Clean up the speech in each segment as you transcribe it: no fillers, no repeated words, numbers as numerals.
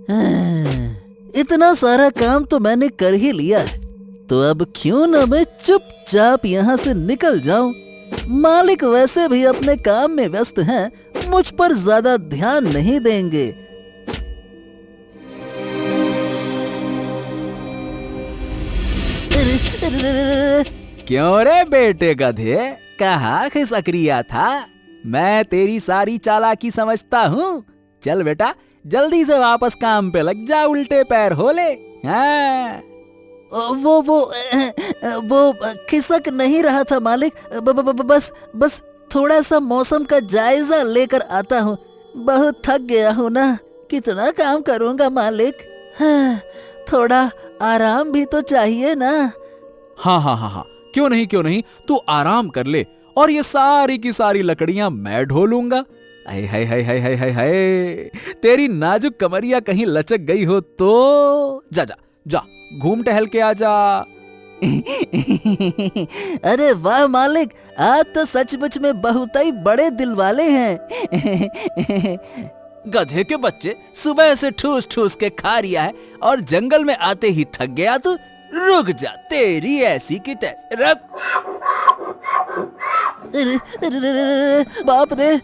इतना सारा काम तो मैंने कर ही लिया है, तो अब क्यों ना मैं चुपचाप यहाँ से निकल जाऊं। मालिक वैसे भी अपने काम में व्यस्त हैं, मुझ पर ज्यादा ध्यान नहीं देंगे। क्यों रे बेटे गधे, कहाँ खिसक रिया था? मैं तेरी सारी चालाकी समझता हूँ। चल बेटा, जल्दी से वापस काम पे लग जा, उल्टे पैर हो ले। हाँ। वो खिसक नहीं रहा था मालिक, बस थोड़ा सा मौसम का जायजा लेकर आता हूँ। बहुत थक गया हूँ ना, कितना काम करूँगा मालिक। हाँ, थोड़ा आराम भी तो चाहिए ना। हाँ, क्यों नहीं, तू आराम कर ले और ये सारी की सारी लकड़ियां मैं ढोलूंगा। हाय हाय हाय हाय हाय हाय हाय, तेरी नाजुक कमरिया कहीं लचक गई हो तो जा जा जा, घूम टहल के आ जा। अरे वाह मालिक, आप तो सचमुच में बहुत ही बड़े दिल वाले हैं। गधे के बच्चे, सुबह से ठूस ठूस के खा रिया है और जंगल में आते ही थक गया तू? रुक जा, तेरी ऐसी की तैसी। रख। बाप रे,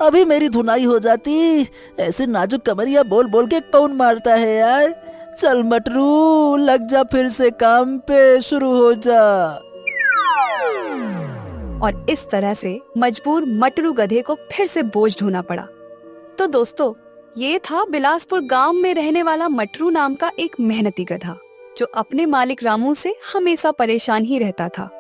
अभी मेरी धुनाई हो जाती। ऐसे नाजुक कमरिया बोल बोल के कौन मारता है यार। चल मटरू, लग जा फिर से काम पे, शुरू हो जा। और इस तरह से मजबूर मटरू गधे को फिर से बोझ ढोना पड़ा। तो दोस्तों, ये था बिलासपुर गांव में रहने वाला मटरू नाम का एक मेहनती गधा, जो अपने मालिक रामू से हमेशा परेशान ही रहता था।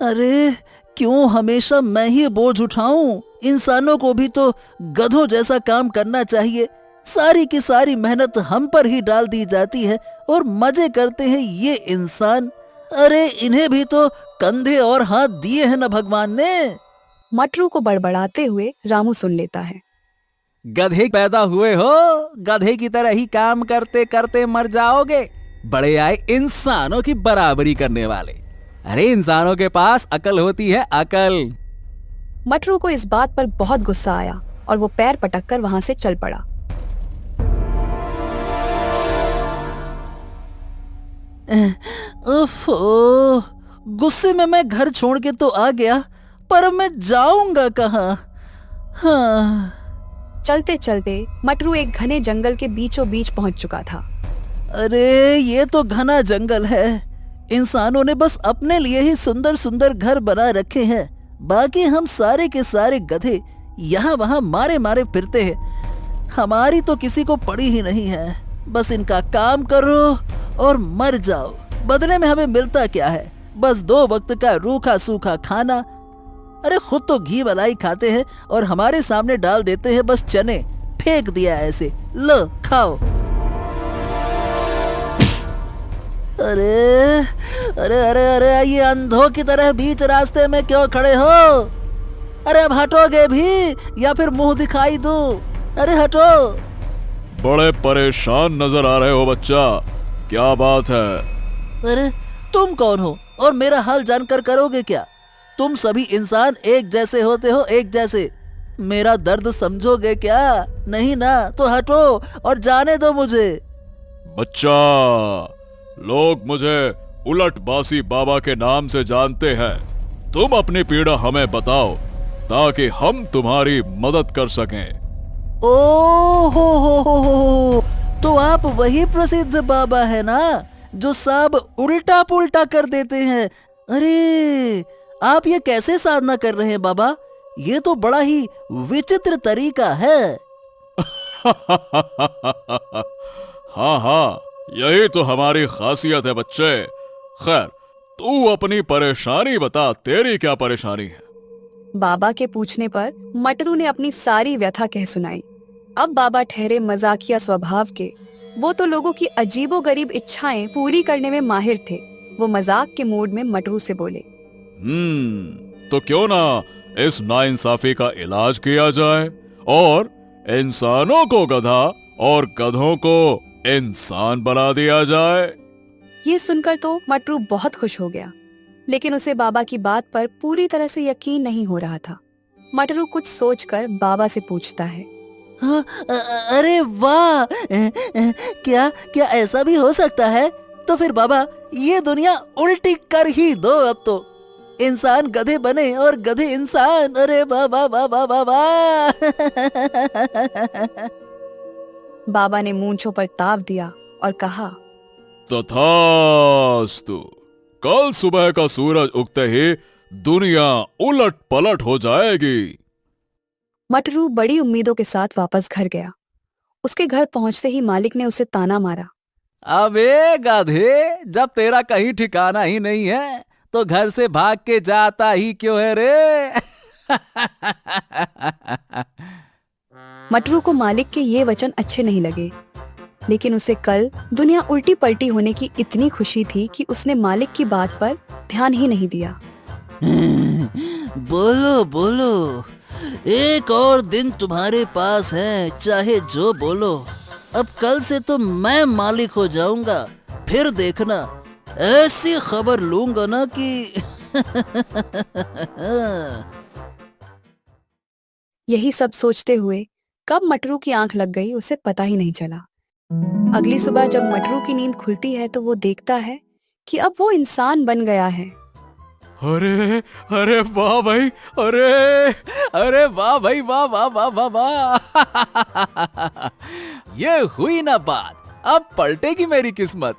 अरे क्यों हमेशा मैं ही बोझ उठाऊं? इंसानों को भी तो गधों जैसा काम करना चाहिए। सारी की सारी मेहनत हम पर ही डाल दी जाती है और मजे करते हैं ये इंसान। अरे इन्हें भी तो कंधे और हाथ दिए हैं ना भगवान ने। मटरू को बड़बड़ाते हुए रामू सुन लेता है। गधे पैदा हुए हो, गधे की तरह ही काम करते करते मर जाओगे। बड़े आए इंसानों की बराबरी करने वाले। अरे इंसानों के पास अकल होती है, अकल। मटरू को इस बात पर बहुत गुस्सा आया और वो पैर पटककर वहां से चल पड़ा। ओफो, गुस्से में मैं घर छोड़ के तो आ गया, पर अब मैं जाऊंगा कहाँ? हाँ। चलते चलते मटरू एक घने जंगल के बीचों बीच पहुंच चुका था। अरे ये तो घना जंगल है। इंसानों ने बस अपने लिए ही सुंदर सुंदर घर बना रखे हैं, बाकी हम सारे के सारे गधे यहाँ वहाँ मारे मारे फिरते हैं। हमारी तो किसी को पड़ी ही नहीं है। बस इनका काम करो और मर जाओ। बदले में हमें मिलता क्या है? बस 2 वक्त का रूखा सूखा खाना। अरे खुद तो घी मलाई खाते हैं और हमारे सामने डाल देते हैं बस चने। फेंक दिया ऐसे, लो खाओ। अरे अरे अरे अरे, ये अंधों की तरह बीच रास्ते में क्यों खड़े हो? अरे अब हटोगे भी या फिर मुंह दिखाई दूं? अरे हटो। बड़े परेशान नजर आ रहे हो बच्चा, क्या बात है? अरे तुम कौन हो और मेरा हाल जानकर करोगे क्या? तुम सभी इंसान एक जैसे होते हो, एक जैसे। मेरा दर्द समझोगे क्या? नहीं ना, तो हटो और जाने दो मुझे। बच्चा, लोग मुझे उलट बासी बाबा के नाम से जानते हैं। तुम अपनी पीड़ा हमें बताओ ताकि हम तुम्हारी मदद कर सकें। ओ हो, तो आप वही प्रसिद्ध बाबा है ना, जो सब उल्टा पुल्टा कर देते हैं। अरे आप ये कैसे साधना कर रहे हैं बाबा? ये तो बड़ा ही विचित्र तरीका है। हाँ, यही तो हमारी खासियत है बच्चे। खैर, तू अपनी परेशानी बता, तेरी क्या परेशानी है? बाबा के पूछने पर मटरू ने अपनी सारी व्यथा कह सुनाई। अब बाबा ठहरे मजाकिया स्वभाव के। वो तो लोगों की अजीबोगरीब इच्छाएं पूरी करने में माहिर थे। वो मजाक के मूड में मटरू से बोले, तो क्यों ना इस नाइंसाफी का इलाज किया जाए और इंसानों को गधा और गधों को इंसान बना दिया जाए। ये सुनकर तो मटरू बहुत खुश हो गया, लेकिन उसे बाबा की बात पर पूरी तरह से यकीन नहीं हो रहा था। मटरू कुछ सोचकर बाबा से पूछता है। हाँ, अरे वाह, क्या क्या ऐसा भी हो सकता है? तो फिर बाबा ये दुनिया उल्टी कर ही दो, अब तो इंसान गधे बने और गधे इंसान। अरे वाह वाह वाह वाह वाह वाह। बाबा ने मूंछों पर ताव दिया और कहा, तथास्तु। कल सुबह का सूरज उगते ही दुनिया उलट पलट हो जाएगी। मटरू बड़ी उम्मीदों के साथ वापस घर गया। उसके घर पहुंचते ही मालिक ने उसे ताना मारा। अबे गधे, जब तेरा कहीं ठिकाना ही नहीं है तो घर से भाग के जाता ही क्यों है रे? मटरू को मालिक के ये वचन अच्छे नहीं लगे, लेकिन उसे कल दुनिया उल्टी पलटी होने की इतनी खुशी थी कि उसने मालिक की बात पर ध्यान ही नहीं दिया। बोलो बोलो, एक और दिन तुम्हारे पास है, चाहे जो बोलो। अब कल से तो मैं मालिक हो जाऊंगा, फिर देखना ऐसी खबर लूंगा ना कि यही सब सोचते हुए कब मटरू की आंख लग गई उसे पता ही नहीं चला। अगली सुबह जब मटरू की नींद खुलती है तो वो देखता है कि अब वो इंसान बन गया है। अरे अरे वाह भाई, अरे अरे वाह भाई, वाह वाह वाह वाह वाह। ये हुई ना बात, अब पलटेगी मेरी किस्मत।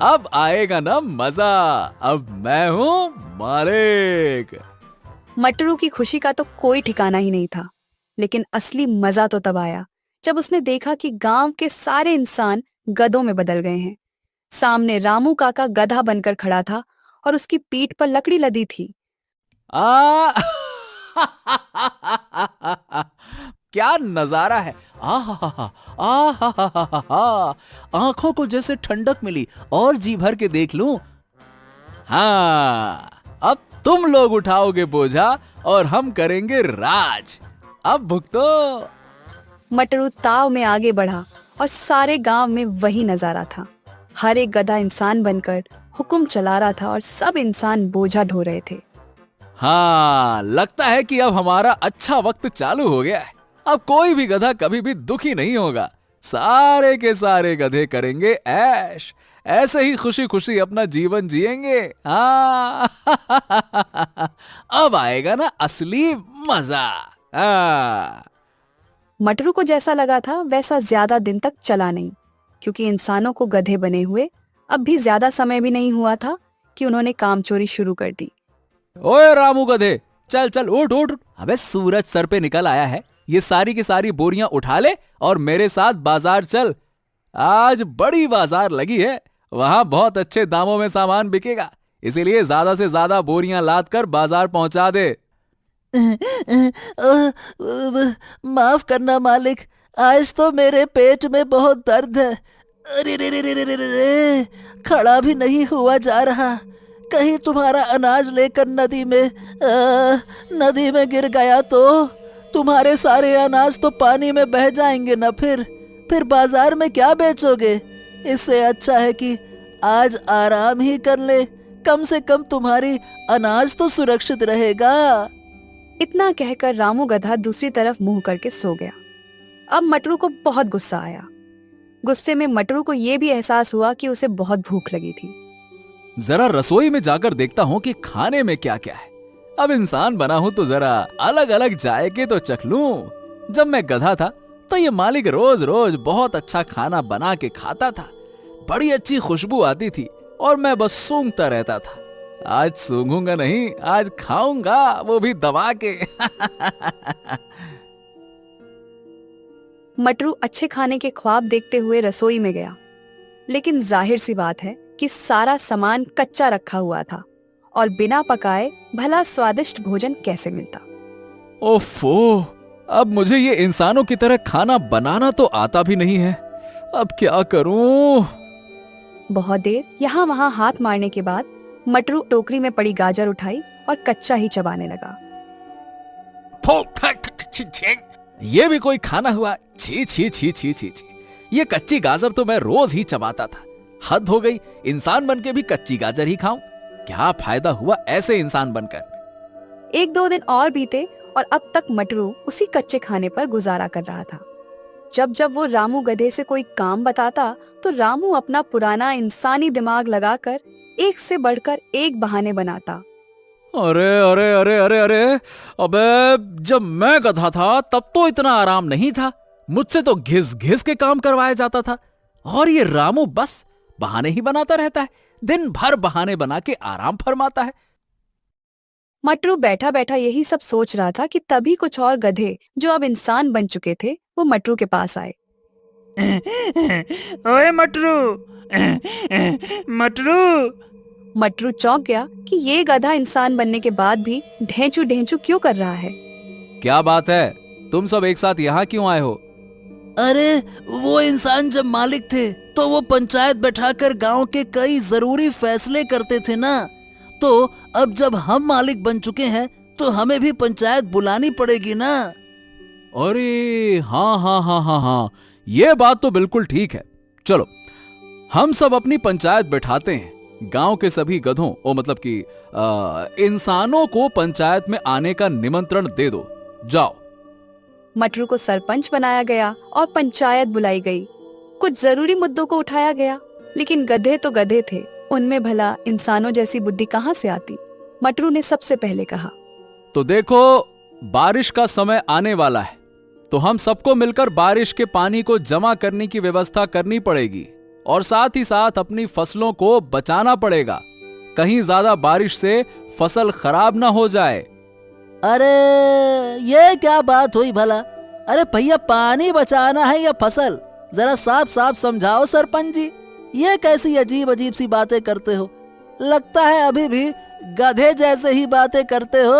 अब आएगा ना मजा, अब मैं हूँ मालिक। मटरू की खुशी का तो कोई ठिकाना ही नहीं था, लेकिन असली मजा तो तब आया जब उसने देखा कि गांव के सारे इंसान गधों में बदल गए हैं। सामने रामू काका गधा बनकर खड़ा था और उसकी पीठ पर लकड़ी लदी थी। आ क्या नजारा है! आंखों को जैसे ठंडक मिली और जी भर के देख लूं। हाँ, अब तुम लोग उठाओगे बोझा और हम करेंगे राज। अब भुगतो। मटरू ताव में आगे बढ़ा और सारे गांव में वही नजारा था। हर एक गधा इंसान बनकर हुक्म चला रहा था और सब इंसान बोझा ढो रहे थे। हाँ, लगता है कि अब हमारा अच्छा वक्त चालू हो गया है। अब कोई भी गधा कभी भी दुखी नहीं होगा। सारे के सारे गधे करेंगे ऐश, ऐसे ही खुशी खुशी अपना जीवन जिएंगे। हाँ। अब आएगा ना असली मजा। हाँ। मटरू को जैसा लगा था वैसा ज्यादा दिन तक चला नहीं, क्योंकि इंसानों को गधे बने हुए अब भी ज्यादा समय भी नहीं हुआ था कि उन्होंने काम चोरी शुरू कर दी। ओए रामू गधे, चल चल उठ उठ। अबे सूरज सर पे निकल आया है, ये सारी की सारी बोरियां उठा ले और मेरे साथ बाजार चल। आज बड़ी बाजार लगी है, वहां बहुत अच्छे दामों में सामान बिकेगा, इसीलिए ज्यादा से ज्यादा बोरियां लाद कर बाजार पहुंचा दे। माफ करना मालिक, आज तो मेरे पेट में बहुत दर्द है। अरे रे रे रे रे रे रे, खड़ा भी नहीं हुआ जा रहा। कहीं तुम्हारा अनाज लेकर नदी में गिर गया तो तुम्हारे सारे अनाज तो पानी में बह जाएंगे ना। फिर बाजार में क्या बेचोगे? इससे अच्छा है कि आज आराम ही कर ले, कम से कम तुम्हारी अनाज तो सुरक्षित रहेगा। इतना कहकर रामू गधा दूसरी तरफ मुंह करके सो गया। अब मटरू को बहुत गुस्सा आया। गुस्से में मटरू को यह भी एहसास हुआ कि उसे बहुत भूख लगी थी। जरा रसोई में जाकर देखता हूँ कि खाने में क्या क्या है। अब इंसान बना हूं तो जरा अलग अलग जायके तो चख लूं। जब मैं गधा था तो ये मालिक रोज रोज बहुत अच्छा खाना बना के खाता था, बड़ी अच्छी खुशबू आती थी और मैं बस सूंघता रहता था। आज सूंघूंगा नहीं, आज खाऊंगा, वो भी दबा के। मटरू अच्छे खाने के ख्वाब देखते हुए रसोई में गया, लेकिन जाहिर सी बात है कि सारा सामान कच्चा रखा हुआ था और बिना पकाए भला स्वादिष्ट भोजन कैसे मिलता। ओफो, अब मुझे ये इंसानों की तरह खाना बनाना तो आता भी नहीं है। अब क्या करूं? बहुत देर यहाँ वहाँ हाथ मारने के बाद मटरू टोकरी में पड़ी गाजर उठाई और कच्चा ही चबाने लगा। ये भी कोई खाना हुआ? छी छी छी छी छी छी, ये कच्ची गाजर तो मैं रोज ही चबाता था। हद हो गई, इंसान बनके भी कच्ची गाजर ही खाऊं? क्या फायदा हुआ ऐसे इंसान बनकर? 1-2 दिन और बीते और अब तक मटरू उसी कच्चे खाने पर गुजारा कर रहा था। जब जब वो रामू गधे से कोई काम बताता तो रामू अपना पुराना इंसानी दिमाग लगाकर एक से बढ़कर एक बहाने बनाता। अरे अरे अरे अरे अरे, अबे जब मैं गधा था तब तो इतना आराम नहीं था। मुझसे तो घिस घिस के काम करवाया जाता था, और ये रामू बस बहाने ही बनाता रहता है, दिन भर बहाने बना के आराम फरमाता है। मटरू बैठा बैठा यही सब सोच रहा था कि तभी कुछ और गधे जो अब इंसान बन चुके थे वो मटरू के पास आए। ओए मटरू, मटरू। मटरू चौंक गया कि ये गधा इंसान बनने के बाद भी ढेंचू ढेंचू क्यों कर रहा है। क्या बात है, तुम सब एक साथ यहाँ क्यों आए हो? अरे वो इंसान जब मालिक थे तो वो पंचायत बैठाकर गांव के कई जरूरी फैसले करते थे ना, तो अब जब हम मालिक बन चुके हैं तो हमें भी पंचायत बुलानी पड़ेगी ना। अरे हाँ हाँ हाँ हाँ हाँ, ये बात तो बिल्कुल ठीक है। चलो हम सब अपनी पंचायत बैठाते हैं। गांव के सभी गधों ओ मतलब कि इंसानों को पंचायत में आने का निमंत्रण दे दो। जाओ। मटरू को सरपंच बनाया गया और पंचायत बुलाई गई। कुछ जरूरी मुद्दों को उठाया गया, लेकिन गधे तो गधे थे, उनमें भला इंसानों जैसी बुद्धि कहाँ से आती। मटरू ने सबसे पहले कहा, तो देखो, बारिश का समय आने वाला है, तो हम सबको मिलकर बारिश के पानी को जमा करने की व्यवस्था करनी पड़ेगी, और साथ ही साथ अपनी फसलों को बचाना पड़ेगा। कहीं ज्यादा बारिश से फसल खराब ना हो जाए। अरे ये क्या बात हुई भला? अरे भैया, पानी बचाना है या फसल? जरा साफ साफ समझाओ सरपंच जी। ये कैसी अजीब अजीब सी बातें करते हो? लगता है अभी भी गधे जैसे ही बातें करते हो।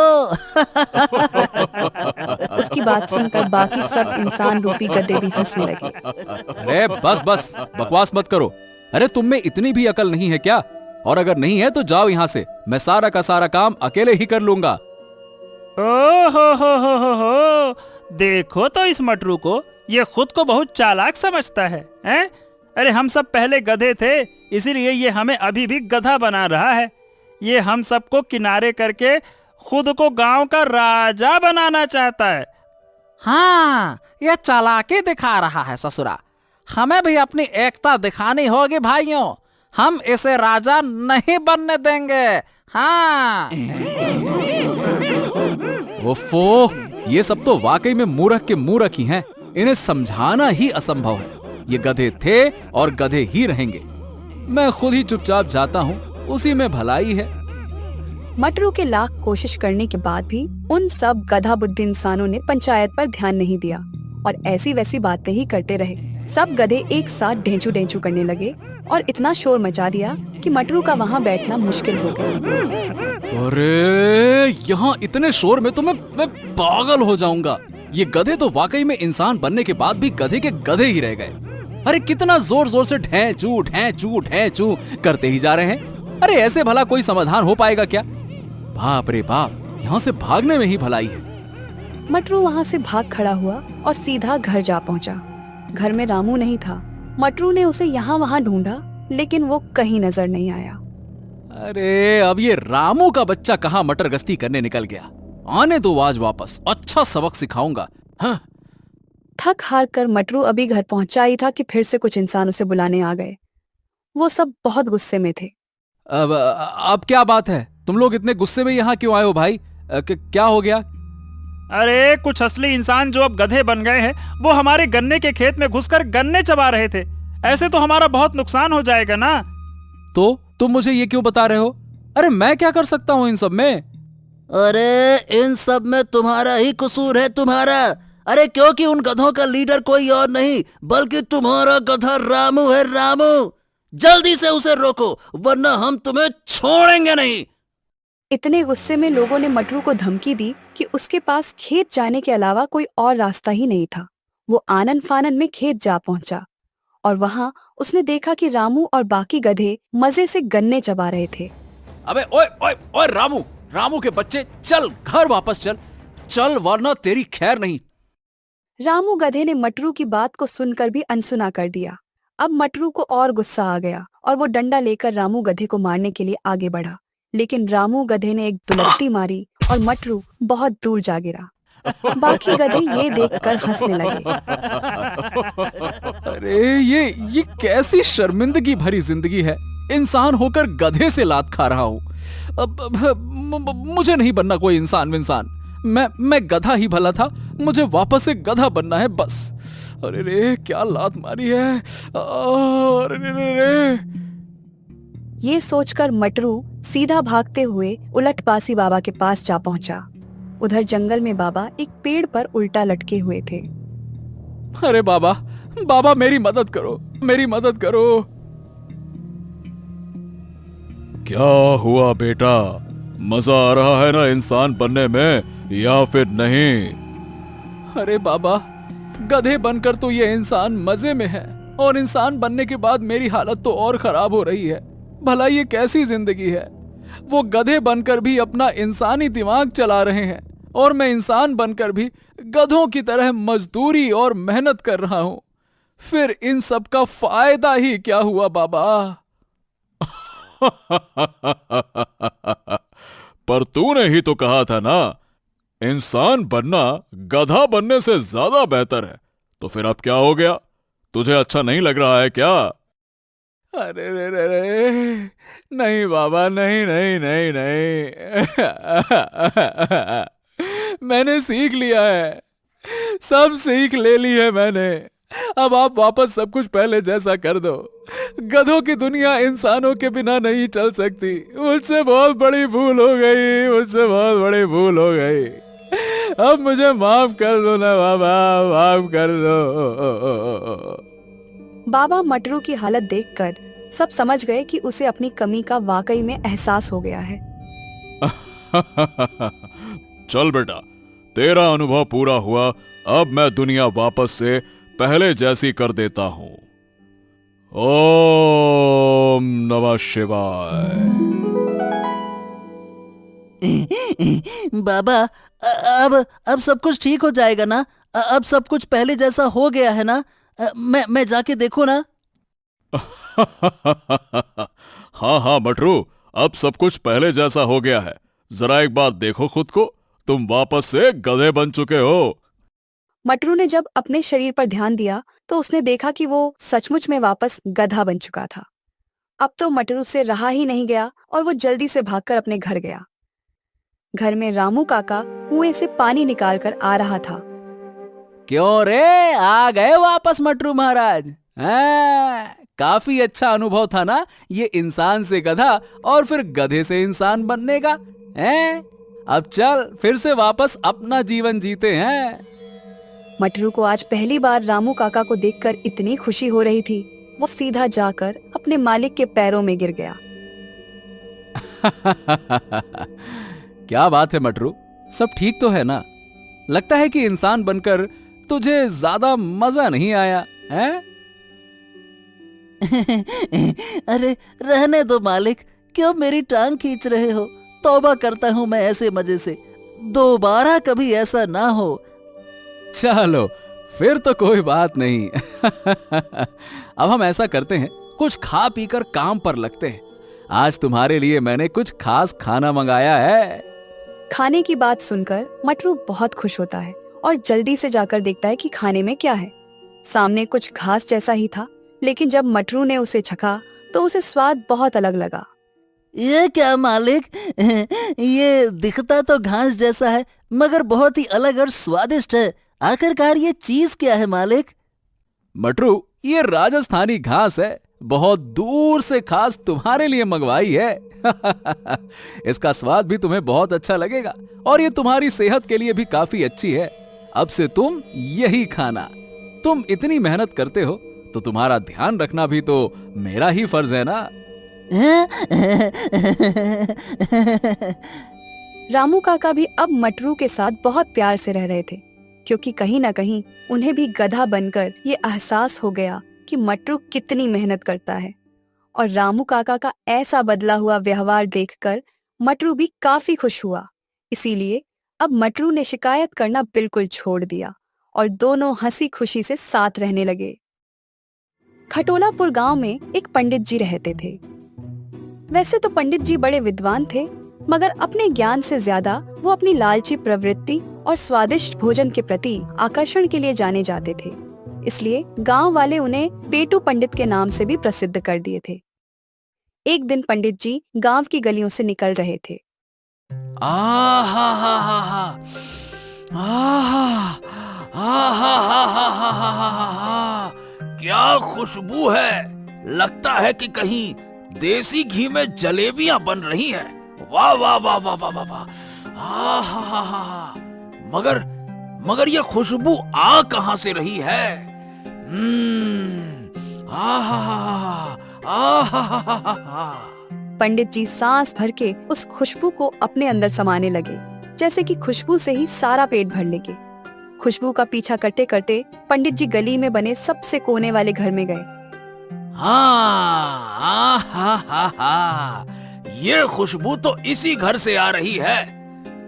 उसकी बात सुनकर बाकी सब इंसान रूपी गधे भी हंसने लगे। अरे बस बस, बकवास मत करो। अरे तुम में इतनी भी अकल नहीं है क्या? और अगर नहीं है तो जाओ यहाँ से, मैं सारा का सारा काम अकेले ही कर लूंगा। ओ हो, देखो तो इस मटरू को, ये खुद को बहुत चालाक समझता है, हैं? अरे हम सब पहले गधे थे, इसीलिए ये हमें अभी भी गधा बना रहा है। ये हम सबको किनारे करके खुद को गांव का राजा बनाना चाहता है। हाँ, ये चालाकी दिखा रहा है ससुरा। हमें भी अपनी एकता दिखानी होगी भाइयों। हम इसे राजा नहीं बनने देंगे। हाँ। ओफो, ये सब तो वाकई में मूर्ख के मूर्ख ही हैं। इन्हें समझाना ही असंभव है। ये गधे थे और गधे ही रहेंगे। मैं खुद ही चुपचाप जाता हूँ, उसी में भलाई है। मटरू के लाख कोशिश करने के बाद भी उन सब गधा बुद्धि इंसानों ने पंचायत पर ध्यान नहीं दिया और ऐसी वैसी बातें ही करते रहे। सब गधे एक साथ ढेंचू ढेंचू करने लगे और इतना शोर मचा दिया कि मटरू का वहाँ बैठना मुश्किल हो गया। अरे यहाँ इतने शोर में तो मैं पागल हो जाऊंगा। ये गधे तो वाकई में इंसान बनने के बाद भी गधे के गधे ही रह गए। अरे कितना जोर जोर से ढेंचू ढेंचू ढेंचू करते ही जा रहे हैं। अरे ऐसे भला कोई समाधान हो पाएगा क्या? बाप रे बाप, यहाँ से भागने में ही भलाई है। मटरू वहाँ से भाग खड़ा हुआ और सीधा घर जा पहुँचा। घर में रामू नहीं था। मटरू ने उसे यहाँ वहाँ ढूंढा, लेकिन वो कहीं नजर नहीं आया। अरे अब ये रामू का बच्चा कहाँ मटर गश्ती करने निकल गया। आने दो आज वापस, अच्छा सबक सिखाऊंगा। हाँ। थक हार कर मटरू अभी घर पहुंचा ही था कि फिर से कुछ इंसान उसे बुलाने आ गए। वो सब बहुत गुस्से में थे। अब क्या बात है? तुम लोग इतने गुस्से में यहाँ क्यों आए हो भाई? क्या हो गया? अरे कुछ असली इंसान जो अब गधे बन गए हैं, वो हमारे गन्ने के खेत में घुसकर गन्ने चबा रहे थे। ऐसे तो हमारा बहुत नुकसान हो जाएगा ना। तो तुम मुझे ये क्यों बता रहे हो? अरे मैं क्या कर सकता हूँ इन सब में? अरे इन सब में तुम्हारा ही कसूर है, तुम्हारा। अरे क्योंकि उन गधों का लीडर कोई और नहीं बल्कि तुम्हारा गधा रामू है। रामू, जल्दी से उसे रोको वरना हम तुम्हें छोड़ेंगे नहीं। इतने गुस्से में लोगों ने मटरू को धमकी दी कि उसके पास खेत जाने के अलावा कोई और रास्ता ही नहीं था। वो आनन फानन में खेत जा पहुंचा और वहां उसने देखा कि रामू और बाकी गधे मजे से गन्ने चबा रहे थे। अबे ओए ओए ओए रामू, रामू के बच्चे, चल घर वापस चल, चल वरना तेरी खैर नहीं। रामू गधे ने मटरू की बात को सुनकर भी अनसुना कर दिया। अब मटरू को और गुस्सा आ गया और वो डंडा लेकर रामू गधे को मारने के लिए आगे बढ़ा, लेकिन रामू गधे ने एक दुलत्ती मारी और मटरू बहुत दूर जा गिरा। बाकी गधे ये देखकर हंसने लगे। अरे ये कैसी शर्मिंदगी भरी जिंदगी है। इंसान होकर गधे से लात खा रहा हूँ। मुझे नहीं बनना कोई इंसान विंसान। मैं गधा ही भला था, मुझे वापस से गधा बनना है बस। अरे रे क्या लात मारी है। अरे रे। ये सोचकर मटरू सीधा भागते हुए उलट बासी बाबा के पास जा पहुंचा। उधर जंगल में बाबा एक पेड़ पर उल्टा लटके हुए थे। अरे बाबा मेरी मदद करो, मेरी मदद करो। क्या हुआ बेटा, मजा आ रहा है ना इंसान बनने में या फिर नहीं? अरे बाबा, गधे बनकर तो ये इंसान मजे में है और इंसान बनने के बाद मेरी हालत तो और खराब हो रही है। भला ये कैसी जिंदगी है। वो गधे बनकर भी अपना इंसानी दिमाग चला रहे हैं और मैं इंसान बनकर भी गधों की तरह मजदूरी और मेहनत कर रहा हूं। फिर इन सब का फायदा ही क्या हुआ बाबा? पर तूने ही तो कहा था ना, इंसान बनना गधा बनने से ज्यादा बेहतर है। तो फिर अब क्या हो गया? तुझे अच्छा नहीं लग रहा है क्या? अरे रे, नहीं बाबा, नहीं नहीं नहीं नहीं। मैंने सीख लिया है, सब सीख ले ली है मैंने। अब आप वापस सब कुछ पहले जैसा कर दो। गधों की दुनिया इंसानों के बिना नहीं चल सकती। मुझसे बहुत बड़ी भूल हो गई, मुझसे बहुत बड़ी भूल हो गई। अब मुझे माफ कर दो ना बाबा, माफ कर दो। बाबा मटरू की हालत देखकर सब समझ गए कि उसे अपनी कमी का वाकई में एहसास हो गया है। चल बेटा, तेरा अनुभव पूरा हुआ। अब मैं दुनिया वापस से पहले जैसी कर देता हूं। ओम नमः शिवाय। बाबा, अब सब कुछ ठीक हो जाएगा ना? अब सब कुछ पहले जैसा हो गया है ना? मैं जाके देखूं ना? हाँ हाँ मटरू, अब सब कुछ पहले जैसा हो गया है। जरा एक बार देखो खुद को, तुम वापस से गधे बन चुके हो। मटरू ने जब अपने शरीर पर ध्यान दिया तो उसने देखा कि वो सचमुच में वापस गधा बन चुका था। अब तो मटरू से रहा ही नहीं गया और वो जल्दी से भागकर अपने घर गया। घर में रामू काका कुएं से पानी निकालकर आ रहा था। क्यों रे, आ गए वापस मटरू महाराज? काफी अच्छा अनुभव था ना ये इंसान से गधा और फिर गधे से इंसान बनने का। अब चल फिर से वापस अपना जीवन जीते हैं। मटरू को आज पहली बार रामू काका को देखकर इतनी खुशी हो रही थी, वो सीधा जाकर अपने मालिक के पैरों में गिर गया। क्या बात है मटरू, सब ठीक तो है ना? लगता है कि इंसान बनकर तुझे ज्यादा मजा नहीं आया है? अरे रहने दो मालिक, क्यों मेरी टांग खींच रहे हो? तौबा करता हूं मैं ऐसे मजे से, दोबारा कभी ऐसा ना हो। चलो फिर तो कोई बात नहीं। अब हम ऐसा करते हैं, कुछ खा पीकर काम पर लगते हैं। आज तुम्हारे लिए मैंने कुछ खास खाना मंगाया है। खाने की बात सुनकर मटरू बहुत खुश होता है और जल्दी से जाकर देखता है कि खाने में क्या है। सामने कुछ घास जैसा ही था, लेकिन जब मटरू ने उसे चखा तो उसे स्वाद बहुत अलग लगा। ये क्या मालिक, ये दिखता तो घास जैसा है मगर बहुत ही अलग और स्वादिष्ट है। आखिरकार ये चीज क्या है मालिक? मटरू, ये राजस्थानी घास है, बहुत दूर से खास तुम्हारे लिए मंगवाई है। इसका स्वाद भी तुम्हें बहुत अच्छा लगेगा और ये तुम्हारी सेहत के लिए भी काफी अच्छी है। अब से तुम यही खाना। तुम इतनी मेहनत करते हो तो तुम्हारा ध्यान रखना भी तो मेरा ही फर्ज है ना। रामू काका भी अब मटरू के साथ बहुत प्यार से रह रहे थे, क्योंकि कहीं ना कहीं उन्हें भी गधा बनकर ये एहसास हो गया कि मटरू कितनी मेहनत करता है। और रामू काका का ऐसा बदला हुआ व्यवहार देखकर मटरू भी काफी खुश हुआ। इसीलिए अब मटरू ने शिकायत करना बिल्कुल छोड़ दिया और दोनों हंसी खुशी से साथ रहने लगे। खटोलापुर गांव में एक पंडित जी रहते थे। वैसे तो पंडित जी बड़े विद्वान थे, मगर अपने ज्ञान से ज्यादा वो अपनी लालची प्रवृत्ति और स्वादिष्ट भोजन के प्रति आकर्षण के लिए जाने जाते थे। इसलिए गांव वाले उन्हें पेटू पंडित के नाम से भी प्रसिद्ध कर दिए थे। एक दिन पंडित जी गांव की गलियों से निकल रहे थे। क्या खुशबू है। लगता है कि कहीं देसी घी में जलेबियां बन रही हैं। वाह वाह वाह वाह वाह वाह वाह। मगर ये खुशबू आ कहां से रही है। पंडित जी सांस भर के उस खुशबू को अपने अंदर समाने लगे, जैसे कि खुशबू से ही सारा पेट भर लेंगे। खुशबू का पीछा करते करते पंडित जी गली में बने सबसे कोने वाले घर में गए। ये खुशबू तो इसी घर से आ रही है।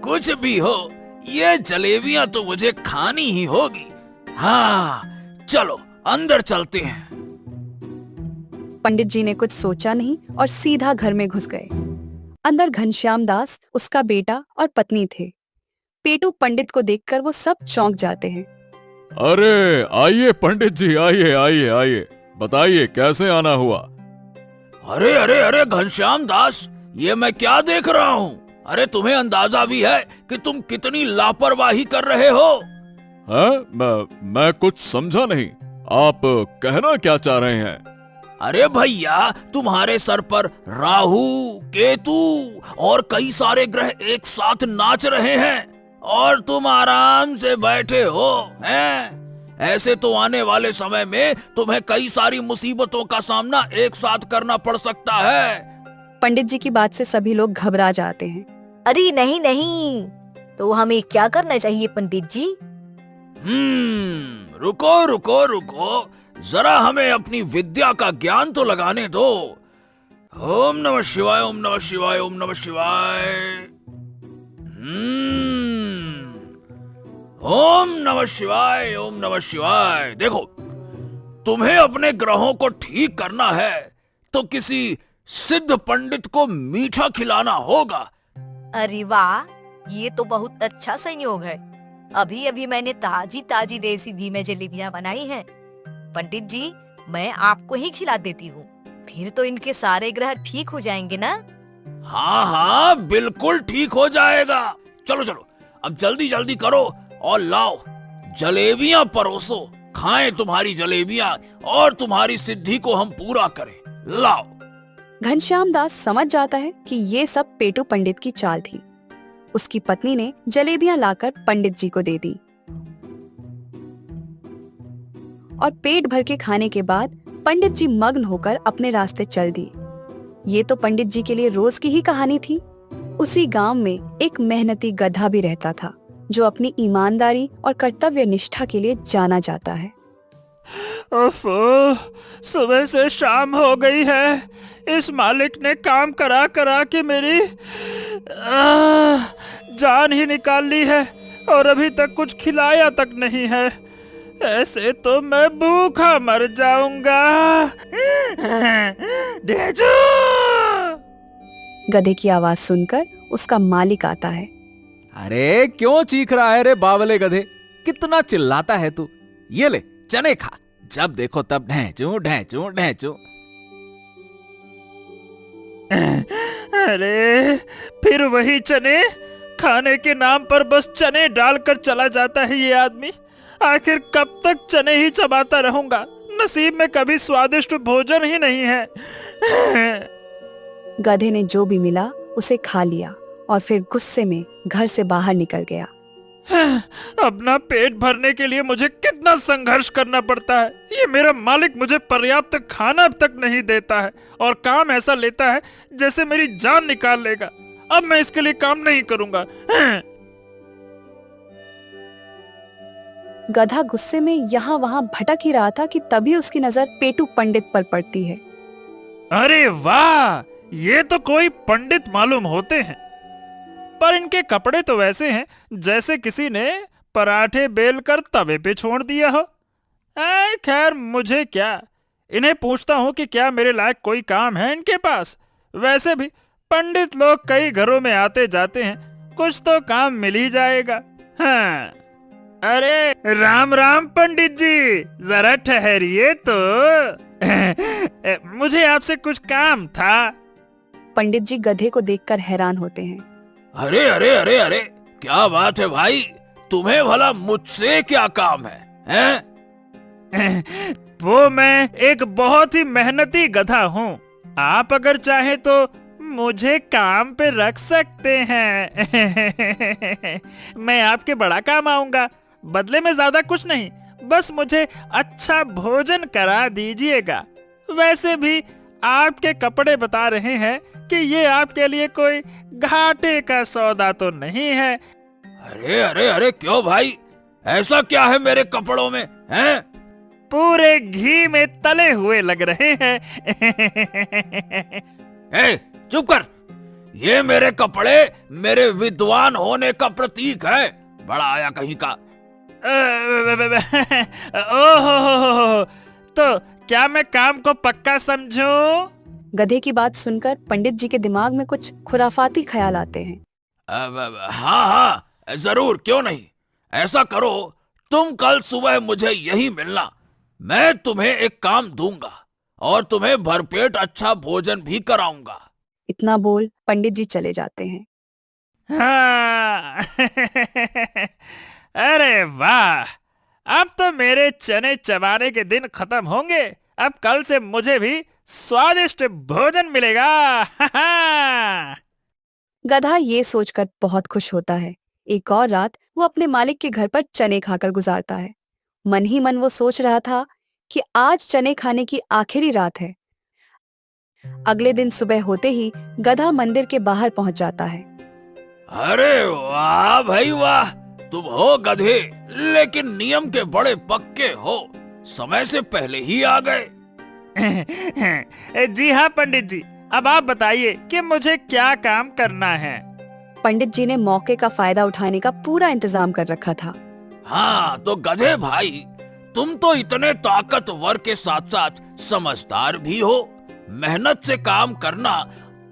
कुछ भी हो, ये जलेबियां तो मुझे खानी ही होगी। हाँ, चलो अंदर चलते हैं। पंडित जी ने कुछ सोचा नहीं और सीधा घर में घुस गए। अंदर घनश्याम दास, उसका बेटा और पत्नी थे। पेटू पंडित को देखकर वो सब चौंक जाते हैं। अरे आइए पंडित जी, आइए आइए आइए, बताइए कैसे आना हुआ। अरे अरे अरे घनश्याम दास, ये मैं क्या देख रहा हूँ। अरे तुम्हें अंदाजा भी है कि तुम कितनी लापरवाही कर रहे हो। मैं कुछ समझा नहीं, आप कहना क्या चाह रहे हैं। अरे भैया, तुम्हारे सर पर राहु, केतु और कई सारे ग्रह एक साथ नाच रहे हैं और तुम आराम से बैठे हो हैं। ऐसे तो आने वाले समय में तुम्हें कई सारी मुसीबतों का सामना एक साथ करना पड़ सकता है। पंडित जी की बात से सभी लोग घबरा जाते हैं। अरे नहीं नहीं, तो हमें क्या करना चाहिए पंडित जी? रुको रुको रुको, जरा हमें अपनी विद्या का ज्ञान तो लगाने दो। ओम नमः शिवाय, ओम नमः शिवाय, ओम नमः शिवाय। ओम नमः शिवाय, ओम नमः शिवाय। देखो, तुम्हें अपने ग्रहों को ठीक करना है तो किसी सिद्ध पंडित को मीठा खिलाना होगा। अरे वाह, ये तो बहुत अच्छा संयोग है। अभी अभी मैंने ताजी ताजी देसी घी में जलेबियां बनाई हैं। पंडित जी, मैं आपको ही खिला देती हूँ, फिर तो इनके सारे ग्रह ठीक हो जाएंगे ना? हाँ हाँ, बिल्कुल ठीक हो जाएगा। चलो चलो, अब जल्दी जल्दी करो और लाओ, जलेबियां परोसो। खाएं तुम्हारी जलेबियां और तुम्हारी सिद्धि को हम पूरा करें। लाओ। घनश्याम दास समझ जाता है कि ये सब पेटू पंडित की चाल थी। उसकी पत्नी ने जलेबियां लाकर पंडित जी को दे दी और पेट भर के खाने के बाद पंडित जी मग्न होकर अपने रास्ते चल दिए। ये तो पंडित जी के लिए रोज की ही कहानी थी। उसी गांव में एक मेहनती गधा भी रहता था, जो अपनी ईमानदारी और कर्तव्य निष्ठा के लिए जाना जाता है। ओफो, सुबह से शाम हो गई है। इस मालिक ने काम करा करा के मेरी जान ही निकाल ली है और अभी तक कुछ खिलाया तक नहीं है। ऐसे तो मैं भूखा मर जाऊंगा। डेजू! गधे की आवाज सुनकर उसका मालिक आता है। अरे क्यों चीख रहा है रे बावले गधे, कितना चिल्लाता है तू। ये ले चने खा, जब देखो तब ढैंचू ढैंचू ढैंचू। अरे फिर वही चने, खाने के नाम पर बस चने डालकर चला जाता है ये आदमी। आखिर कब तक चने ही चबाता रहूंगा? नसीब में कभी स्वादिष्ट भोजन ही नहीं है। गधे ने जो भी मिला उसे खा लिया और फिर गुस्से में घर से बाहर निकल गया। अपना पेट भरने के लिए मुझे कितना संघर्ष करना पड़ता है। ये मेरा मालिक मुझे पर्याप्त खाना तक नहीं देता है और काम ऐसा लेता है जैसे मेरी जान निकाल लेगा। अब मैं इसके लिए काम नहीं करूंगा। गधा गुस्से में यहाँ वहाँ भटक ही रहा था कि तभी उसकी नजर पेटू पंडित पर पड़ती है। अरे वाह, ये तो कोई पंडित मालूम होते हैं, पर इनके कपड़े तो वैसे हैं जैसे किसी ने पराठे बेलकर तवे पे छोड़ दिया हो। खैर मुझे क्या, इन्हें पूछता हूँ कि क्या मेरे लायक कोई काम है इनके पास। वैसे भी पंडित लोग कई घरों में आते जाते हैं, कुछ तो काम मिल ही जाएगा। हाँ। अरे राम राम पंडित जी, जरा ठहरिए तो। मुझे आपसे कुछ काम था। पंडित जी गधे को देखकर हैरान होते हैं। अरे अरे अरे अरे, क्या बात है भाई, तुम्हें भला मुझसे क्या काम है, हैं? वो मैं एक बहुत ही मेहनती गधा हूँ। आप अगर चाहे तो मुझे काम पे रख सकते हैं। मैं आपके बड़ा काम आऊंगा, बदले में ज्यादा कुछ नहीं, बस मुझे अच्छा भोजन करा दीजिएगा। वैसे भी आपके कपड़े बता रहे हैं कि ये आपके लिए कोई घाटे का सौदा तो नहीं है। अरे अरे अरे, क्यों भाई, ऐसा क्या है मेरे कपड़ों में, हैं? पूरे घी में तले हुए लग रहे हैं। ए, चुप कर। ये मेरे कपड़े मेरे विद्वान होने का प्रतीक है, बड़ा आया कहीं का। ओहो, तो क्या मैं काम को पक्का समझूं? गधे की बात सुनकर पंडित जी के दिमाग में कुछ खुराफाती ख्याल आते हैं। हाँ हाँ जरूर, क्यों नहीं। ऐसा करो, तुम कल सुबह मुझे यही मिलना, मैं तुम्हें एक काम दूंगा और तुम्हें भरपेट अच्छा भोजन भी कराऊंगा। इतना बोल पंडित जी चले जाते हैं। हाँ। अरे वाह, अब तो मेरे चने चबाने के दिन खत्म होंगे। अब कल से मुझे भी स्वादिष्ट भोजन मिलेगा। गधा ये सोचकर बहुत खुश होता है। एक और रात वो अपने मालिक के घर पर चने खाकर गुजारता है। मन ही मन वो सोच रहा था कि आज चने खाने की आखिरी रात है। अगले दिन सुबह होते ही गधा मंदिर के बाहर पहुंच जाता है। अरे वाह भाई वाह, तुम हो गधे, लेकिन नियम के बड़े पक्के हो, समय से पहले ही आ गए। जी हाँ पंडित जी, अब आप बताइए कि मुझे क्या काम करना है। पंडित जी ने मौके का फायदा उठाने का पूरा इंतजाम कर रखा था। हाँ तो गधे भाई, तुम तो इतने ताकतवर के साथ साथ समझदार भी हो। मेहनत से काम करना,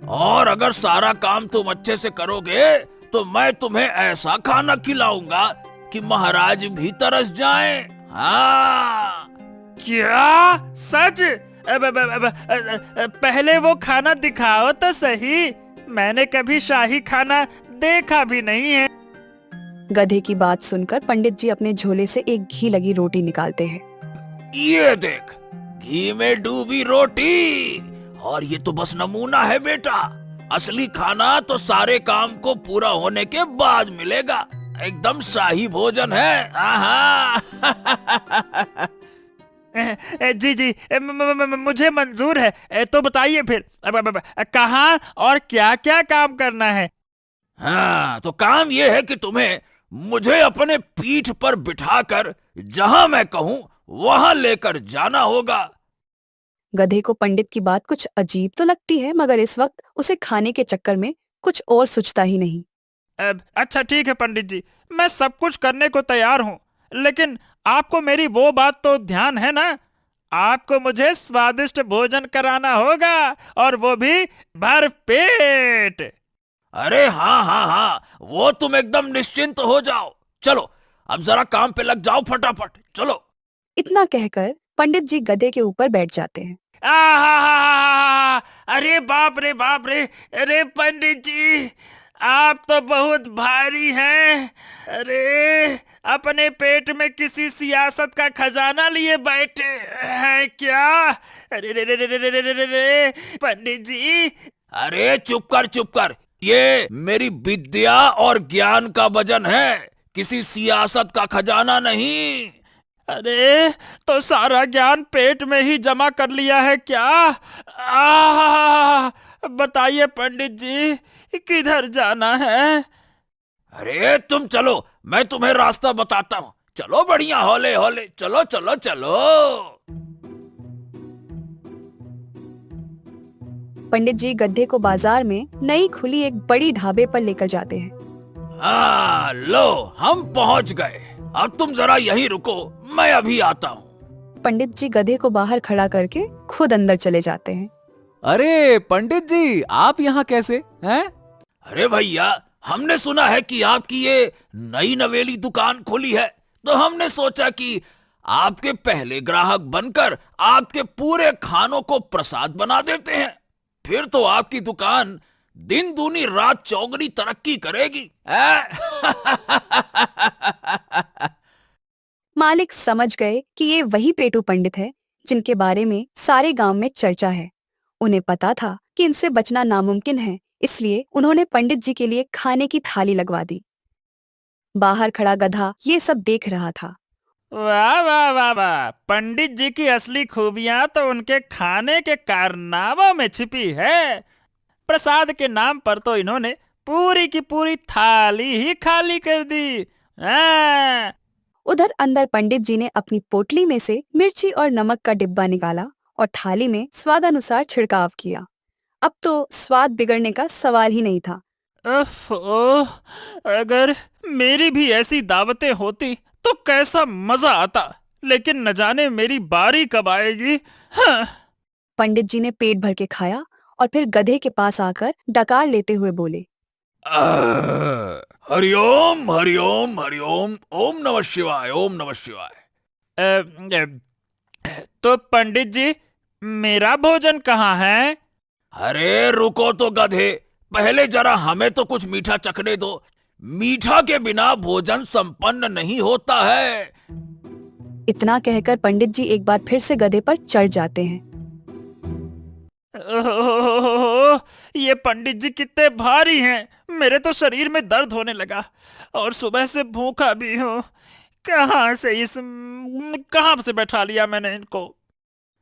और अगर सारा काम तुम अच्छे से करोगे तो मैं तुम्हें ऐसा खाना खिलाऊंगा कि महाराज भी तरस जाएं। हाँ। क्या सच? पहले वो खाना दिखाओ तो सही, मैंने कभी शाही खाना देखा भी नहीं है। गधे की बात सुनकर पंडित जी अपने झोले से एक घी लगी रोटी निकालते हैं। ये देख, घी में डूबी रोटी, और ये तो बस नमूना है बेटा, असली खाना तो सारे काम को पूरा होने के बाद मिलेगा। एकदम शाही भोजन है। आहा। जी जी, मुझे मंजूर है। तो बताइए फिर कहाँ और क्या क्या काम करना है? हाँ तो काम ये है कि तुम्हें मुझे अपने पीठ पर बिठाकर जहाँ मैं कहूँ वहाँ लेकर जाना होगा। गधे को पंडित की बात कुछ अजीब तो लगती है, मगर इस वक्त उसे खाने के चक्कर में कुछ और सोचता ही नहीं। अच्छा ठीक है पंडित जी, मैं सब कुछ करने को तैयार हूँ, लेकिन आपको मेरी वो बात तो ध्यान है ना, आपको मुझे स्वादिष्ट भोजन कराना होगा, और वो भी भर पेट। अरे हाँ हाँ हाँ, वो तुम एकदम निश्चिंत हो जाओ। चलो अब जरा काम पे लग जाओ फटाफट, चलो। इतना कहकर पंडित जी गधे के ऊपर बैठ जाते हैं। अरे बाप रे बाप रे, अरे पंडित जी आप तो बहुत भारी हैं। अरे अपने पेट में किसी सियासत का खजाना लिए बैठे हैं क्या? अरे रे रे रे रे रे रे रे पंडित जी। अरे चुप कर, ये मेरी विद्या और ज्ञान का वजन है, किसी सियासत का खजाना नहीं। अरे तो सारा ज्ञान पेट में ही जमा कर लिया है क्या? बताइए पंडित जी किधर जाना है? अरे तुम चलो, मैं तुम्हें रास्ता बताता हूँ। चलो बढ़िया, हौले हौले चलो चलो चलो। पंडित जी गधे को बाजार में नई खुली एक बड़ी ढाबे पर लेकर जाते हैं। हाँ लो, हम पहुँच गए। अब तुम जरा यहीं रुको, मैं अभी आता हूँ। पंडित जी गधे को बाहर खड़ा करके खुद अंदर चले जाते हैं। अरे पंडित जी, आप यहाँ कैसे हैं? अरे भैया, हमने सुना है कि आपकी ये नई नवेली दुकान खुली है, तो हमने सोचा कि आपके पहले ग्राहक बनकर आपके पूरे खानों को प्रसाद बना देते हैं। फिर तो आपकी दुकान दिन दूनी रात चौगुनी तरक्की करेगी। मालिक समझ गए कि ये वही पेटू पंडित है जिनके बारे में सारे गांव में चर्चा है। उन्हें पता था कि इनसे बचना नामुमकिन है, इसलिए उन्होंने पंडित जी के लिए खाने की थाली लगवा दी। बाहर खड़ा गधा ये सब देख रहा था। वाह वाह वाह वाह, पंडित जी की असली खूबियां तो उनके खाने के कारनामों में छिपी है। प्रसाद के नाम पर तो इन्होंने पूरी की पूरी थाली ही खाली कर दी। उधर अंदर पंडित जी ने अपनी पोटली में से मिर्ची और नमक का डिब्बा निकाला और थाली में स्वादानुसार छिड़काव किया। अब तो स्वाद बिगड़ने का सवाल ही नहीं था। ओह, अगर मेरी भी ऐसी दावतें होती तो कैसा मजा आता, लेकिन न जाने मेरी बारी कब आएगी। हाँ। पंडित जी ने पेट भर के खाया और फिर गधे के पास आकर डकार लेते हुए बोले, हरिओम हरिओम हरिओम, ओम नमः शिवाय, ओम नमः शिवाय। तो पंडित जी, मेरा भोजन कहाँ है? अरे रुको तो गधे, पहले जरा हमें तो कुछ मीठा चखने दो। मीठा के बिना भोजन संपन्न नहीं होता है। इतना कहकर पंडित जी एक बार फिर से गधे पर चढ़ जाते हैं। ओह, ये पंडित जी कितने भारी हैं। मेरे तो शरीर में दर्द होने लगा और सुबह से भूखा भी हूँ। कहाँ से बैठा लिया मैंने इनको।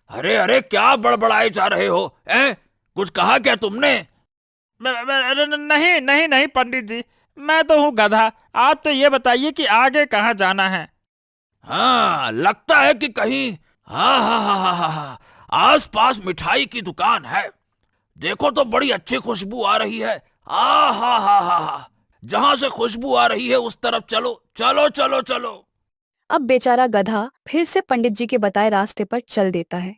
अरे अरे, क्या बड़बड़ाए जा रहे हो? कुछ कहा क्या तुमने? नहीं नहीं नहीं पंडित जी, मैं तो हूँ गधा। आप तो ये बताइए कि आगे कहाँ जाना है? हाँ, लगता है कि कहीं हाँ, आस पास मिठाई की दुकान है। देखो तो बड़ी अच्छी खुशबू आ रही है। हा, जहाँ से खुशबू आ रही है उस तरफ चलो चलो चलो चलो। अब बेचारा गधा फिर से पंडित जी के बताए रास्ते पर चल देता है।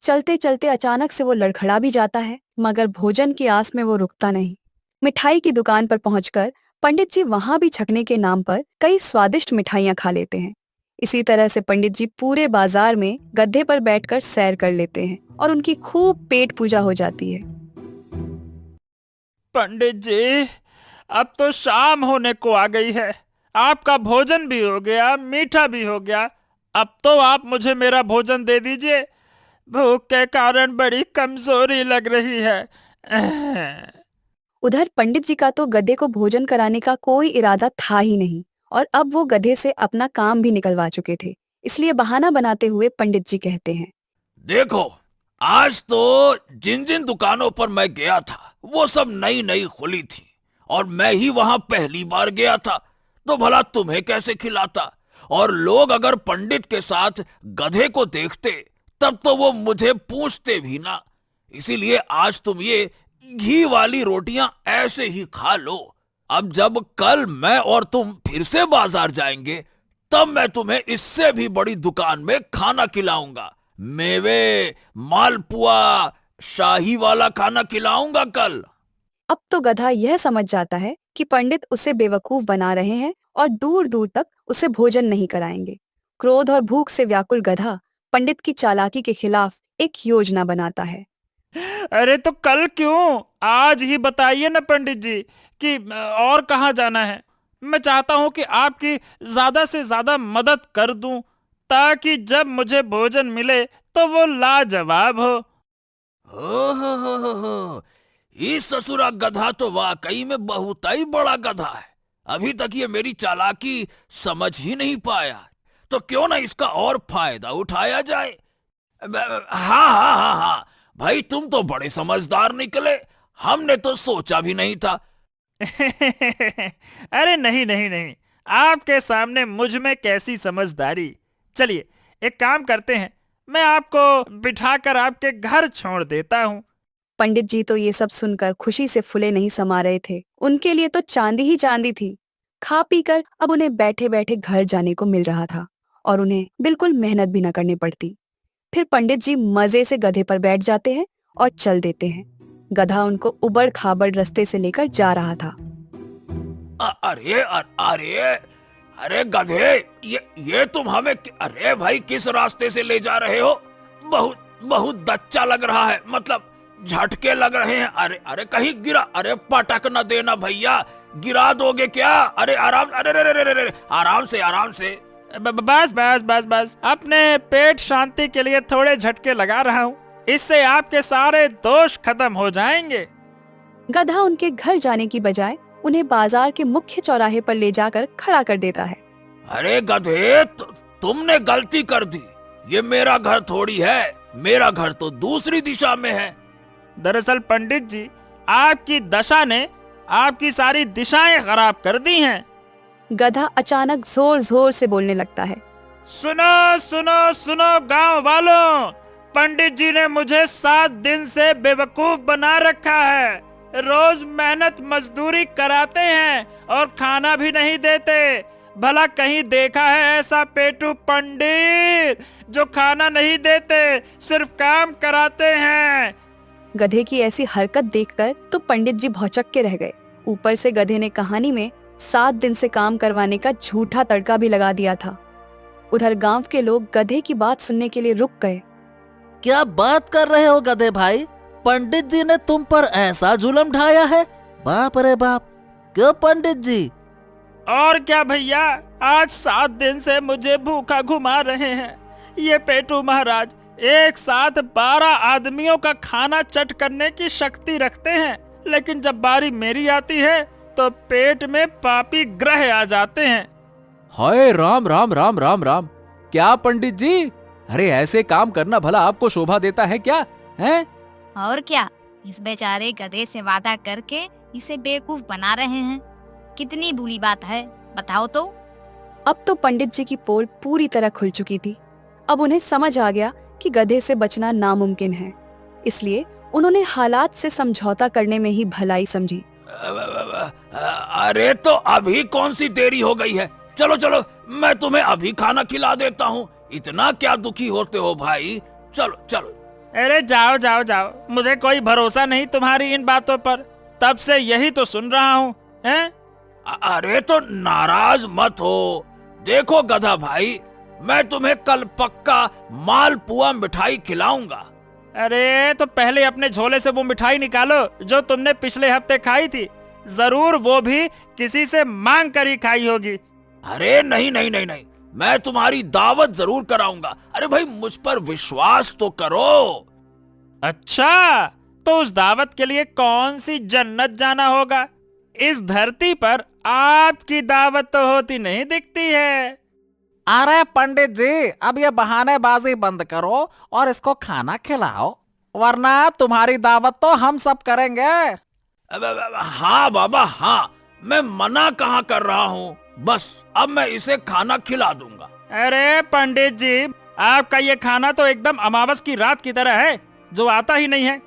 चलते चलते अचानक से वो लड़खड़ा भी जाता है, मगर भोजन की आस में वो रुकता नहीं। मिठाई की दुकान पर पहुंचकर पंडित जी वहां भी छकने के नाम पर कई स्वादिष्ट मिठाइयां खा लेते हैं। इसी तरह से पंडित जी पूरे बाजार में गड्ढे पर बैठकर सैर कर लेते हैं और उनकी खूब पेट पूजा हो जाती है। पंडित जी, अब तो शाम होने को आ गई है। आपका भोजन भी हो गया, मीठा भी हो गया। अब तो आप मुझे मेरा भोजन दे दीजिए। भूख के कारण बड़ी कमजोरी लग रही है। उधर पंडित जी का तो गधे को भोजन कराने का कोई इरादा था ही नहीं और अब वो गधे से अपना काम भी निकलवा चुके थे। इसलिए बहाना बनाते हुए पंडित जी कहते हैं, देखो, आज तो जिन जिन दुकानों पर मैं गया था वो सब नई नई खुली थी और मैं ही वहां पहली बार गया था, तो भला तुम्हें कैसे खिलाता? और लोग अगर पंडित के साथ गधे को देखते तब तो वो मुझे पूछते भी ना। इसीलिए आज तुम ये घी वाली रोटियां ऐसे ही खा लो। अब जब कल मैं और तुम फिर से बाजार जाएंगे तब मैं तुम्हें इससे भी बड़ी दुकान में खाना खिलाऊंगा। मेवे, मालपुआ, शाही वाला खाना खिलाऊंगा कल। अब तो गधा यह समझ जाता है कि पंडित उसे बेवकूफ बना रहे हैं और दूर दूर तक उसे भोजन नहीं कराएंगे। क्रोध और भूख से व्याकुल गधा पंडित की चालाकी के खिलाफ एक योजना बनाता है। अरे तो कल क्यों, आज ही बताइए ना पंडित जी कि और कहाँ जाना है। मैं चाहता हूँ कि आपकी ज्यादा से ज्यादा मदद कर दूं ताकि जब मुझे भोजन मिले तो वो लाजवाब हो। हो, इस ससुरा गधा तो वाकई में बहुत ही बड़ा गधा है। अभी तक ये मेरी चालाकी समझ ही नहीं पाया, तो क्यों ना इसका और फायदा उठाया जाए। हाँ, भाई तुम तो बड़े समझदार निकले, हमने तो सोचा भी नहीं था। अरे नहीं नहीं नहीं, आपके सामने मुझ में कैसी समझदारी। चलिए एक काम करते हैं, मैं आपको बिठाकर आपके घर छोड़ देता हूँ। पंडित जी तो ये सब सुनकर खुशी से फुले नहीं समा रहे थे। उनके लिए तो चांदी ही चांदी थी। खा पी कर अब उन्हें बैठे बैठे घर जाने को मिल रहा था और उन्हें बिल्कुल मेहनत भी न करनी पड़ती। फिर पंडित जी मजे से गधे पर बैठ जाते हैं और चल देते हैं। गधा उनको उबड़ खाबड़ रास्ते से लेकर जा रहा था। अरे अरे अरे गधे, ये तुम हमें अरे भाई किस रास्ते से ले जा रहे हो? बहुत बहुत दच्चा लग रहा है, मतलब झटके लग रहे हैं। अरे अरे कहीं गिरा, अरे पटक न देना भैया, गिरा दोगे क्या? अरे आराम, अरे अरे अरे अरे आराम से आराम से। बस बस बस बस, अपने पेट शांति के लिए थोड़े झटके लगा रहा हूँ, इससे आपके सारे दोष खत्म हो जाएंगे। गधा उनके घर जाने की बजाय उन्हें बाजार के मुख्य चौराहे पर ले जाकर खड़ा कर देता है। अरे गधे, तुमने गलती कर दी, ये मेरा घर थोड़ी है, मेरा घर तो दूसरी दिशा में है। दरअसल पंडित जी, आपकी दशा ने आपकी सारी दिशाएं खराब कर दी हैं। गधा अचानक जोर जोर से बोलने लगता है। सुनो सुनो सुनो गांव वालों, पंडित जी ने मुझे 7 दिन से बेवकूफ बना रखा है। रोज मेहनत मजदूरी कराते हैं और खाना भी नहीं देते। भला कहीं देखा है ऐसा पेटू पंडित जो खाना नहीं देते, सिर्फ काम कराते हैं? गधे की ऐसी हरकत देखकर तो पंडित जी भौचक के रह गए। ऊपर से गधे ने कहानी में 7 दिन से काम करवाने का झूठा तड़का भी लगा दिया था। उधर गांव के लोग गधे की बात सुनने के लिए रुक गए। क्या बात कर रहे हो गधे भाई, पंडित जी ने तुम पर ऐसा जुल्म ढाया है? बाप रे बाप, क्यों पंडित जी? और क्या भैया, आज 7 दिन से मुझे भूखा घुमा रहे हैं। ये पेटू महाराज एक साथ 12 आदमियों का खाना चट करने की शक्ति रखते हैं, लेकिन जब बारी मेरी आती है तो पेट में पापी ग्रह आ जाते हैं। हाय राम राम राम राम राम। क्या पंडित जी, अरे ऐसे काम करना भला आपको शोभा देता है क्या? हैं? और क्या, इस बेचारे गधे से वादा करके इसे बेवकूफ बना रहे हैं। कितनी बुरी बात है, बताओ तो। अब तो पंडित जी की पोल पूरी तरह खुल चुकी थी। अब उन्हें समझ आ गया कि गधे से बचना नामुमकिन है, इसलिए उन्होंने हालात से समझौता करने में ही भलाई समझी। अरे तो अभी कौन सी देरी हो गई है, चलो चलो मैं तुम्हें अभी खाना खिला देता हूँ। इतना क्या दुखी होते हो भाई, चलो चलो। अरे जाओ जाओ जाओ, मुझे कोई भरोसा नहीं तुम्हारी इन बातों पर, तब से यही तो सुन रहा हूँ। हैं? अरे तो नाराज मत हो, देखो गधा भाई, मैं तुम्हें कल पक्का मालपुआ मिठाई खिलाऊंगा। अरे तो पहले अपने झोले से वो मिठाई निकालो जो तुमने पिछले हफ्ते खाई थी, जरूर वो भी किसी से मांग कर ही खाई होगी। अरे नहीं नहीं नहीं नहीं, मैं तुम्हारी दावत जरूर कराऊंगा। अरे भाई मुझ पर विश्वास तो करो। अच्छा, तो उस दावत के लिए कौन सी जन्नत जाना होगा? इस धरती पर आपकी दावत तो होती नहीं दिखती है। अरे पंडित जी, अब ये बहानेबाजी बंद करो और इसको खाना खिलाओ, वरना तुम्हारी दावत तो हम सब करेंगे। हाँ बाबा हाँ, मैं मना कहाँ कर रहा हूँ, बस अब मैं इसे खाना खिला दूंगा। अरे पंडित जी, आपका ये खाना तो एकदम अमावस की रात की तरह है, जो आता ही नहीं है।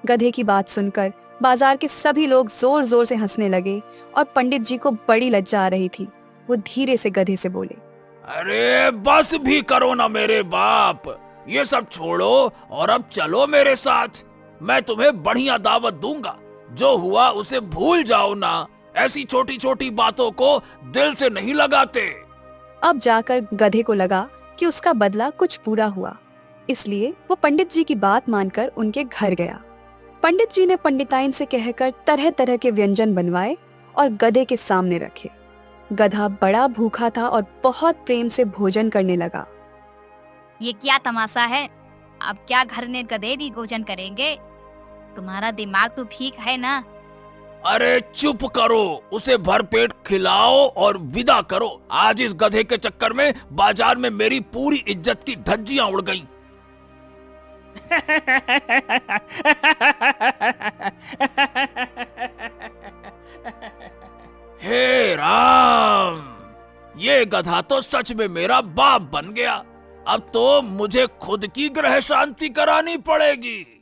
गधे की बात सुनकर बाजार के सभी लोग जोर जोर से हंसने लगे और पंडित जी को बड़ी लज्जा आ रही थी। वो धीरे से गधे से बोले, अरे बस भी करो ना मेरे बाप, ये सब छोड़ो और अब चलो मेरे साथ। मैं तुम्हें बढ़िया दावत दूंगा, जो हुआ उसे भूल जाओ ना, ऐसी छोटी छोटी बातों को दिल से नहीं लगाते। अब जाकर गधे को लगा कि उसका बदला कुछ पूरा हुआ, इसलिए वो पंडित जी की बात मानकर उनके घर गया। पंडित जी ने पंडिताइन से कहकर तरह तरह के व्यंजन बनवाए और गधे के सामने रखे। गधा बड़ा भूखा था और बहुत प्रेम से भोजन करने लगा। ये क्या तमाशा है, अब क्या घर ने गधे भी भोजन करेंगे? तुम्हारा दिमाग तो ठीक है ना? अरे चुप करो, उसे भरपेट खिलाओ और विदा करो। आज इस गधे के चक्कर में बाजार में मेरी पूरी इज्जत की धज्जियां उड़ गईं। हे राम, ये गधा तो सच में मेरा बाप बन गया। अब तो मुझे खुद की ग्रह शांति करानी पड़ेगी।